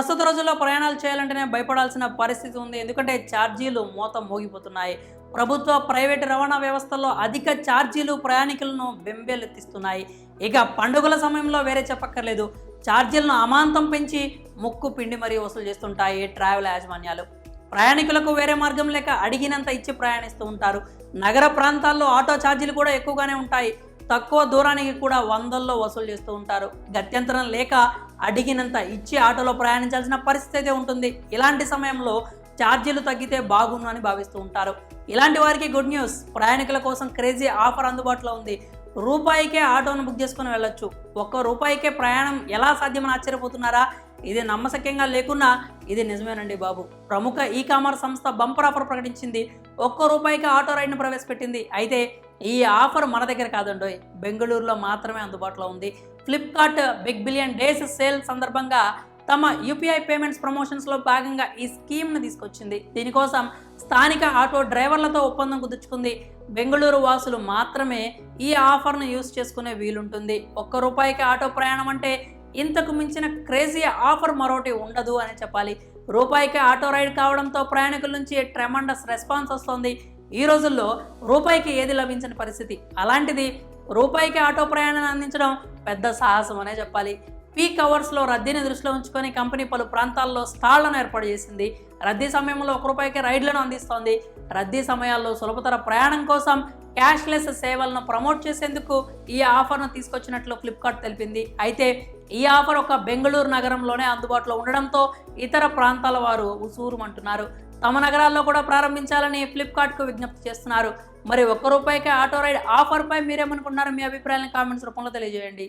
ప్రస్తుత రోజుల్లో ప్రయాణాలు చేయాలంటేనే భయపడాల్సిన పరిస్థితి ఉంది. ఎందుకంటే ఛార్జీలు మోత మోగిపోతున్నాయి. ప్రభుత్వ, ప్రైవేటు రవాణా వ్యవస్థల్లో అధిక ఛార్జీలు ప్రయాణికులను బెంబేలెత్తిస్తున్నాయి. ఇక పండుగల సమయంలో వేరే చెప్పక్కర్లేదు. ఛార్జీలను అమాంతం పెంచి ముక్కు పిండి మరీ వసూలు చేస్తుంటాయి ట్రావెల్ యాజమాన్యాలు. ప్రయాణికులకు వేరే మార్గం లేక అడిగినంత ఇచ్చి ప్రయాణిస్తూ ఉంటారు. నగర ప్రాంతాల్లో ఆటో ఛార్జీలు కూడా ఎక్కువగానే ఉంటాయి. తక్కువ దూరానికి కూడా వందల్లో వసూలు చేస్తూ ఉంటారు. గత్యంతరం లేక అడిగినంత ఇచ్చి ఆటోలో ప్రయాణించాల్సిన పరిస్థితి అయితే ఉంటుంది. ఇలాంటి సమయంలో ఛార్జీలు తగ్గితే బాగుండు అని భావిస్తూ ఉంటారు. ఇలాంటి వారికి గుడ్ న్యూస్. ప్రయాణికుల కోసం క్రేజీ ఆఫర్ అందుబాటులో ఉంది. రూపాయికే ఆటోను బుక్ చేసుకుని వెళ్ళొచ్చు. ₹1 ప్రయాణం ఎలా సాధ్యమని ఆశ్చర్యపోతున్నారా? ఇది నమ్మశక్యంగా లేకున్నా ఇది నిజమేనండి బాబు. ప్రముఖ ఈ కామర్స్ సంస్థ బంపర్ ఆఫర్ ప్రకటించింది. ₹1 ఆటో రైడ్ను ప్రవేశపెట్టింది. అయితే ఈ ఆఫర్ మన దగ్గర కాదండోయ్, బెంగళూరులో మాత్రమే అందుబాటులో ఉంది. Flipkart big billion days sale సందర్భంగా తమ యూపీఐ పేమెంట్స్ ప్రమోషన్స్లో భాగంగా ఈ స్కీమ్ను తీసుకొచ్చింది. దీనికోసం స్థానిక ఆటో డ్రైవర్లతో ఒప్పందం కుదుర్చుకుంది. బెంగళూరు వాసులు మాత్రమే ఈ ఆఫర్ను యూజ్ చేసుకునే వీలుంటుంది. ₹1 ఆటో ప్రయాణం అంటే ఇంతకు మించిన క్రేజీ ఆఫర్ మరోటి ఉండదు అని చెప్పాలి. ₹1 ఆటో రైడ్ కావడంతో ప్రయాణికుల నుంచి ట్రెమండస్ రెస్పాన్స్ వస్తుంది. ఈ రోజుల్లో రూపాయికి ఏది లభించని పరిస్థితి. అలాంటిది ₹1 ఆటో ప్రయాణాన్ని అందించడం పెద్ద సాహసం అనే చెప్పాలి. పీక్ అవర్స్లో రద్దీని దృష్టిలో ఉంచుకొని కంపెనీ పలు ప్రాంతాల్లో స్టాళ్లను ఏర్పాటు చేసింది. రద్దీ సమయంలో ₹1 రైడ్లను అందిస్తోంది. రద్దీ సమయాల్లో సులభతర ప్రయాణం కోసం క్యాష్లెస్ సేవలను ప్రమోట్ చేసేందుకు ఈ ఆఫర్ను తీసుకొచ్చినట్లు ఫ్లిప్కార్ట్ తెలిపింది. అయితే ఈ ఆఫర్ ఒక బెంగళూరు నగరంలోనే అందుబాటులో ఉండడంతో ఇతర ప్రాంతాల వారు ఉసూరుమంటున్నారు. తమ నగరాల్లో కూడా ప్రారంభించాలని ఫ్లిప్కార్ట్కు విజ్ఞప్తి చేస్తున్నారు. మరి ₹1 ఆటో రైడ్ ఆఫర్పై మీరేమనుకుంటున్నారు? మీ అభిప్రాయాలను కామెంట్స్ రూపంలో తెలియజేయండి.